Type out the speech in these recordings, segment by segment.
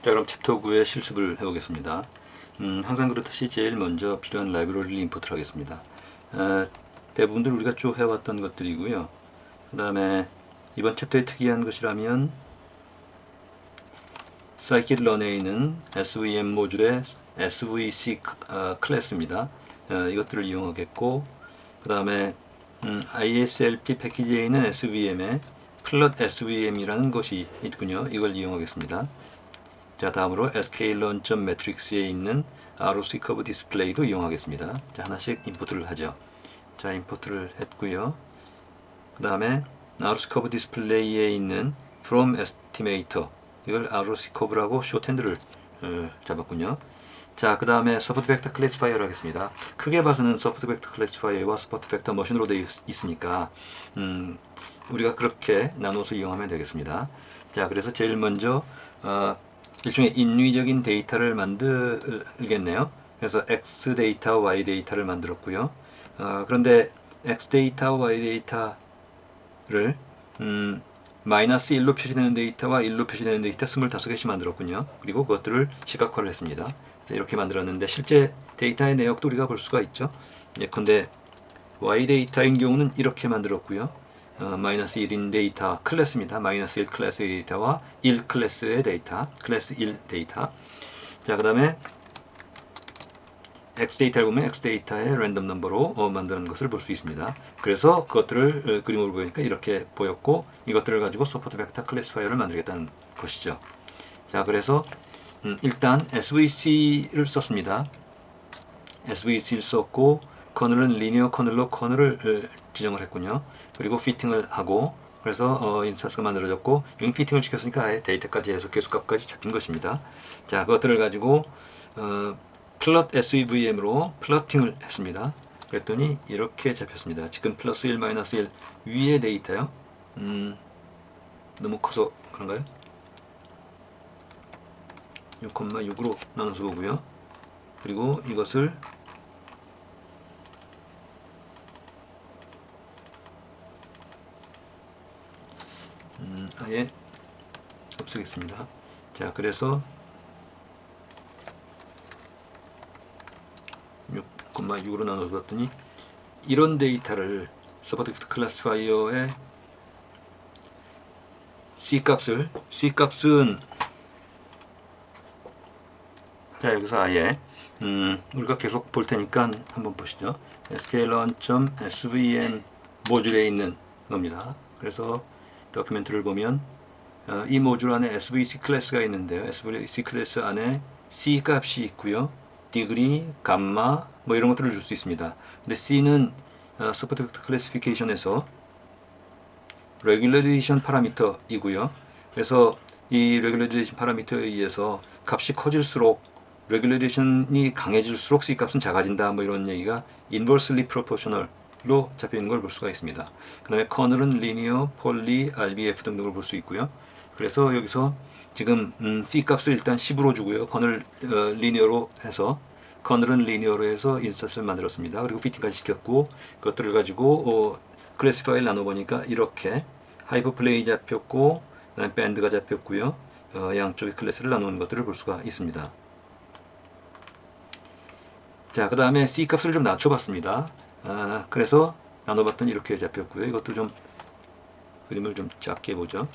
자, 그럼 챕터 9의 실습을 해보겠습니다. 항상 그렇듯이 제일 먼저 필요한 라이브러리를 임포트를 하겠습니다. 대부분들 우리가 쭉 해왔던 것들이고요. 그 다음에 이번 챕터의 특이한 것이라면 scikit-learn에 있는 svm 모듈의 svc 클래스입니다. 이것들을 이용하겠고, 그 다음에 ISLP 패키지에 있는 svm에 플롯 svm이라는 것이 있군요. 이걸 이용하겠습니다. 자, 다음으로 sklearn.matrix에 있는 ROC 커브 디스플레이도 이용하겠습니다. 자, 하나씩 임포트를 하죠. 자, 임포트를 했고요. 그 다음에 ROC 커브 디스플레이에 있는 from estimator, 이걸 ROC 커브라고 쇼트핸드를 잡았군요. 자, 그 다음에 서포트 벡터 클래시파이어를 하겠습니다. 크게 봐서는 서포트 벡터 클래시파이어와 서포트 벡터 머신으로 되어 있으니까 우리가 그렇게 나눠서 이용하면 되겠습니다. 자, 그래서 제일 먼저 일종의 인위적인 데이터를 만들겠네요. 그래서 X 데이터, Y 데이터를 만들었고요. 그런데 X 데이터, Y 데이터를 마이너스 1로 표시되는 데이터와 1로 표시되는 데이터 25개씩 만들었군요. 그리고 그것들을 시각화를 했습니다. 이렇게 만들었는데 실제 데이터의 내역도 우리가 볼 수가 있죠. 예컨대 Y 데이터인 경우는 이렇게 만들었고요. 마이너스 1인 데이터 클래스입니다. 마이너스 1 클래스의 데이터와 1 클래스의 데이터, 클래스 1 데이터. 자, 그 다음에 X 데이터를 보면 X 데이터의 랜덤 넘버로 만드는 것을 볼 수 있습니다. 그래서 그것들을 그림으로 보니까 이렇게 보였고, 이것들을 가지고 서포트 벡터 클래시파이어를 만들겠다는 것이죠. 자, 그래서 일단 SVC를 썼습니다. SVC를 썼고, 커널은 리니어 커널로 커널을 지정을 했군요. 그리고 피팅을 하고, 그래서 인스턴스가 만들어졌고, 여기 피팅을 시켰으니까 아예 데이터까지 해서 개수값까지 잡힌 것입니다. 자, 그것들을 가지고 플롯 SVM으로 플러팅을 했습니다. 그랬더니 이렇게 잡혔습니다. 지금 플러스 1, 마이너스 1 위의 데이터요. 너무 커서 그런가요? 6,6으로 나눠서 보고요. 그리고 이것을 아예 없애겠습니다. 자, 그래서 6,6으로 나눠서 봤더니 이런 데이터를 서포트 클래시파이어의 C값은 자, 여기서 아예 우리가 계속 볼 테니까 한번 보시죠. sklearn.svm 모듈에 있는 겁니다. 그래서 도큐멘트를 보면 이 모듈 안에 svc 클래스가 있는데요. svc 클래스 안에 C 값이 있고요. 디그리, 감마 뭐 이런 것들을 줄 수 있습니다. 근데 C는 서포트 클래시피케이션에서 레귤레이션 파라미터이고요. 그래서 이 레귤레이션 파라미터에 의해서 값이 커질수록 레귤레이션이 강해질수록 C 값은 작아진다 뭐 이런 얘기가 inversely proportional로 잡혀 있는 걸 볼 수가 있습니다. 그 다음에 커널은 리니어, 폴리, RBF 등등을 볼 수 있고요. 그래서 여기서 지금 C 값을 일단 10으로 주고요. 커널 리니어로 해서 인스턴스를 만들었습니다. 그리고 피팅까지 시켰고 그것들을 가지고 클래시파이를 나눠보니까 이렇게 하이퍼플레이 잡혔고 그다음에 밴드가 잡혔고요. 양쪽의 클래스를 나누는 것들을 볼 수가 있습니다. 자, 그 다음에 C 값을 좀 낮춰봤습니다. 그래서 나눠봤더니 이렇게 잡혔고요. 이것도 좀 그림을 좀 작게 보죠.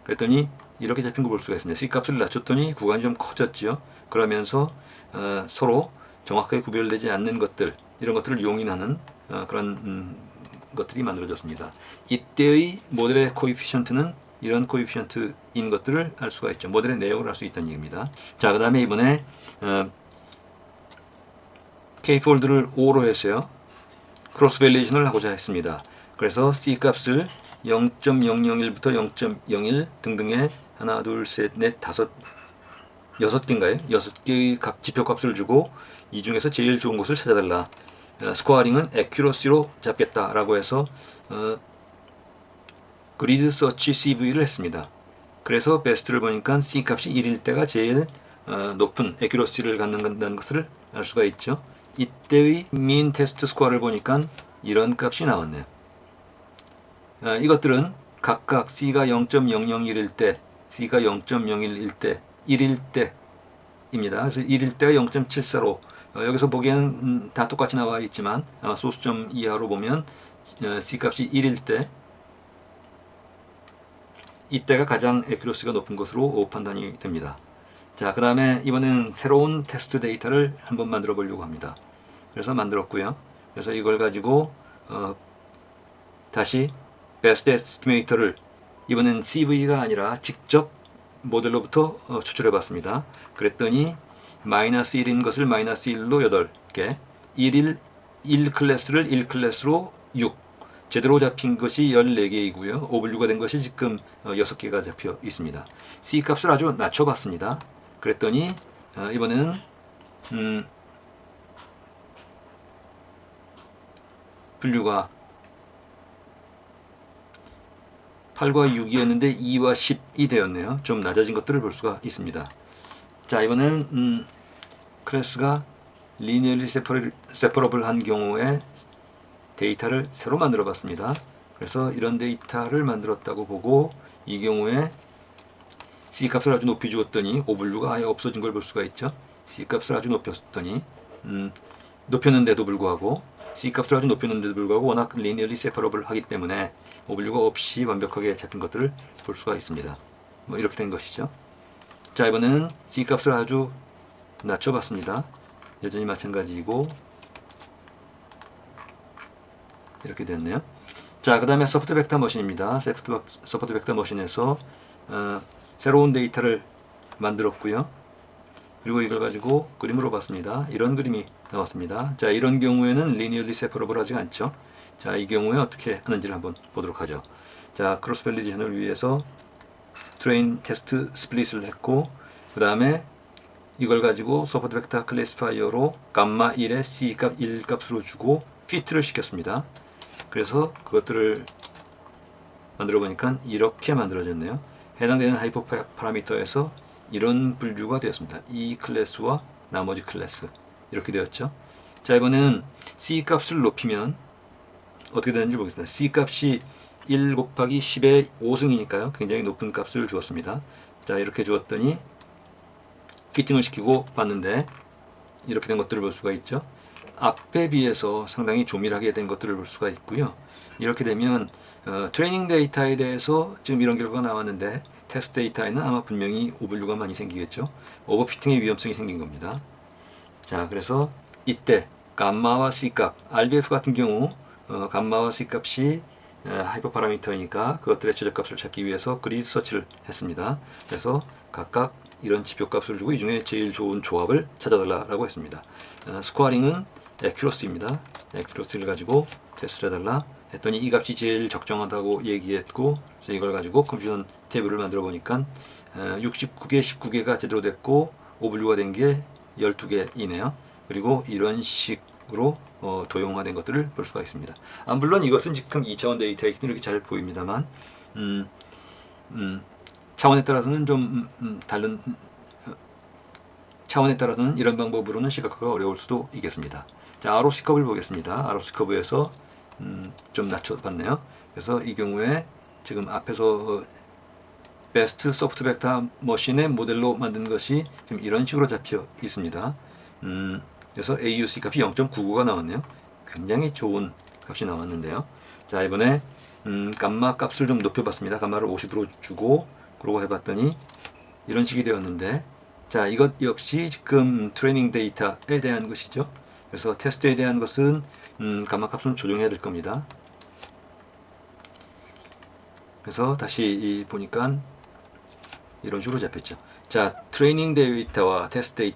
그랬더니 이렇게 잡힌 거 볼 수가 있습니다. C 값을 낮췄더니 구간이 좀 커졌죠. 그러면서 서로 정확하게 구별되지 않는 것들, 이런 것들을 용인하는 그런 것들이 만들어졌습니다. 이때의 모델의 코에피션트는 이런 코에피션트인 것들을 알 수가 있죠. 모델의 내역을 알 수 있다는 얘기입니다. 자, 그 다음에 이번에 K폴드를 5로 했어요. 크로스 밸리에이션을 하고자 했습니다. 그래서 C 값을 0.001부터 0.01 등등의 하나, 둘, 셋, 넷, 다섯, 6개인가요? 6개의 각 지표값을 주고 이 중에서 제일 좋은 것을 찾아달라. 스코어링은 애큐러시로 잡겠다라고 해서 그리드 서치 CV를 했습니다. 그래서 베스트를 보니까 C 값이 1일 때가 제일 높은 애큐러시를 갖는다는 것을 알 수가 있죠. 이때의 민 테스트 스코어를 보니까 이런 값이 나왔네요. 이것들은 각각 C가 0.001일 때, C가 0.01일 때 1일 때입니다. 그래서 1일 때가 0.745. 여기서 보기에는 다 똑같이 나와 있지만 아마 소수점 이하로 보면 C 값이 1일 때 이때가 가장 애큐러시가 높은 것으로 판단이 됩니다. 자, 그 다음에 이번에는 새로운 테스트 데이터를 한번 만들어 보려고 합니다. 그래서 만들었고요. 그래서 이걸 가지고 다시 베스트 에스티메이터를 이번엔 CV가 아니라 직접 모델로부터 추출해 봤습니다. 그랬더니 마이너스 1인 것을 마이너스 1로 8개, 1 클래스를 1 클래스로 6, 제대로 잡힌 것이 14개이고요. 오분류가 된 것이 지금 6개가 잡혀 있습니다. C 값을 아주 낮춰봤습니다. 그랬더니 이번에는 분류가 8과 6이었는데 2와 10이 되었네요. 좀 낮아진 것들을 볼 수가 있습니다. 자, 이번에는 클래스가 linearly separable 한 경우에 데이터를 새로 만들어 봤습니다. 그래서 이런 데이터를 만들었다고 보고 이 경우에 C 값을 아주 높이 주었더니 오분류가 아예 없어진 걸 볼 수가 있죠. C 값을 아주 높였더니 높였는데도 불구하고 C 값을 아주 높였는데도 불구하고 워낙 linearly separable 하기 때문에 오분류가 없이 완벽하게 잡힌 것들을 볼 수가 있습니다. 뭐 이렇게 된 것이죠. 자, 이번에는 C 값을 아주 낮춰봤습니다. 여전히 마찬가지이고 이렇게 됐네요. 자, 그 다음에 소프트 벡터 머신입니다. 소프트 벡터 머신에서 새로운 데이터를 만들었고요. 그리고 이걸 가지고 그림으로 봤습니다. 이런 그림이 나왔습니다. 자, 이런 경우에는 linearly separable 하지 않죠. 자, 이 경우에 어떻게 하는지를 한번 보도록 하죠. 자, 크로스 밸리데이션을 위해서 트레인 테스트 스플릿을 했고, 그 다음에 이걸 가지고 소프트 벡터 클래시파이어로 감마 1에 C 값 1 값으로 주고 피트를 시켰습니다. 그래서 그것들을 만들어 보니까 이렇게 만들어졌네요. 해당되는 하이퍼 파라미터에서 이런 분류가 되었습니다. 이 클래스와 나머지 클래스 이렇게 되었죠. 자, 이번에는 C 값을 높이면 어떻게 되는지 보겠습니다. C 값이 1 곱하기 10의 5승이니까요. 굉장히 높은 값을 주었습니다. 자, 이렇게 주었더니 피팅을 시키고 봤는데 이렇게 된 것들을 볼 수가 있죠. 앞에 비해서 상당히 조밀하게 된 것들을 볼 수가 있고요. 이렇게 되면 트레이닝 데이터에 대해서 지금 이런 결과가 나왔는데 테스트 데이터에는 아마 분명히 오분류가 많이 생기겠죠. 오버피팅의 위험성이 생긴 겁니다. 자, 그래서 이때 감마와 C값, RBF 같은 경우 감마와 C값이 하이퍼 파라미터이니까 그것들의 최저값을 찾기 위해서 그리드 서치를 했습니다. 그래서 각각 이런 지표값을 주고 이 중에 제일 좋은 조합을 찾아달라고 했습니다. 스코어링은 애큐러시입니다. 애큐러시를 가지고 테스트를 해달라 했더니 이 값이 제일 적정하다고 얘기했고, 그래서 이걸 가지고 컴퓨전 테이블을 만들어 보니까 69개, 19개가 제대로 됐고 오분류가 된 게 12개이네요. 그리고 이런 식으로 도형화된 것들을 볼 수가 있습니다. 물론 이것은 지금 2차원 데이터이기 때문에 이렇게 잘 보입니다만 차원에 따라서는 좀 다른 차원에 따라서는 이런 방법으로는 시각화가 어려울 수도 있겠습니다. 자, ROC 컵을 보겠습니다. ROC 컵에서 좀 낮춰봤네요. 그래서 이 경우에 지금 앞에서 베스트 소프트 벡터 머신의 모델로 만든 것이 지금 이런 식으로 잡혀 있습니다. 그래서 AUC 값이 0.99가 나왔네요. 굉장히 좋은 값이 나왔는데요. 자, 이번에 감마 값을 좀 높여봤습니다. 감마를 50으로 주고 그러고 해봤더니 이런 식이 되었는데, 자, 이것 역시 지금 트레이닝 데이터에 대한 것이죠. 그래서 테스트에 대한 것은 감마 값을 조정해야 될 겁니다. 그래서 다시 보니까 이런 식으로 잡혔죠. 자, 트레이닝 데이터와 테스트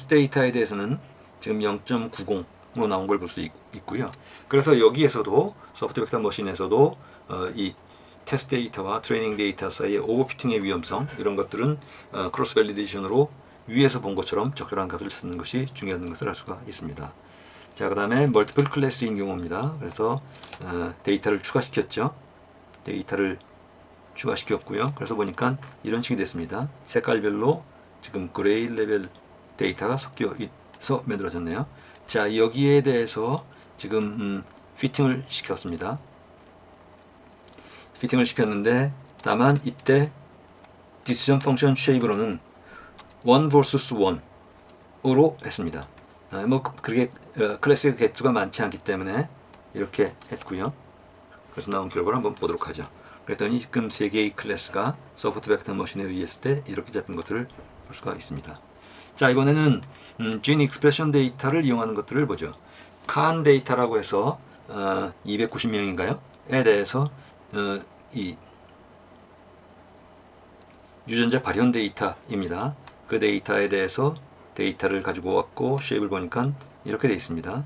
데이터에 대해서는 지금 0.90으로 나온 걸 볼 수 있고요. 그래서 여기에서도 소프트 벡터 머신에서도 이 테스트 데이터와 트레이닝 데이터 사이의 오버피팅의 위험성, 이런 것들은 크로스 밸리데이션으로 위에서 본 것처럼 적절한 값을 찾는 것이 중요한 것을 알 수가 있습니다. 자, 그 다음에 멀티플 클래스인 경우입니다. 그래서 데이터를 추가시켰죠. 데이터를 추가시켰고요. 그래서 보니까 이런 식이 됐습니다. 색깔별로 지금 그레이 레벨 데이터가 섞여 있어 만들어졌네요. 자, 여기에 대해서 지금 피팅을 시켰습니다. 피팅을 시켰는데 다만 이때 디시전 펑션 쉐입으로는 1 vs 1으로 했습니다. 뭐 그렇게 클래스의 개수가 많지 않기 때문에 이렇게 했고요. 그래서 나온 결과를 한번 보도록 하죠. 그랬더니 지금 3개의 클래스가 소프트 벡터 머신에 의했을 때 이렇게 잡힌 것들을 볼 수가 있습니다. 자, 이번에는 진 익스프레션 데이터를 이용하는 것들을 보죠. 칸 데이터라고 해서 290명인가요? 에 대해서 이 유전자 발현 데이터입니다. 그 데이터에 대해서 데이터를 가지고 왔고 쉐입을 보니까 이렇게 되어 있습니다.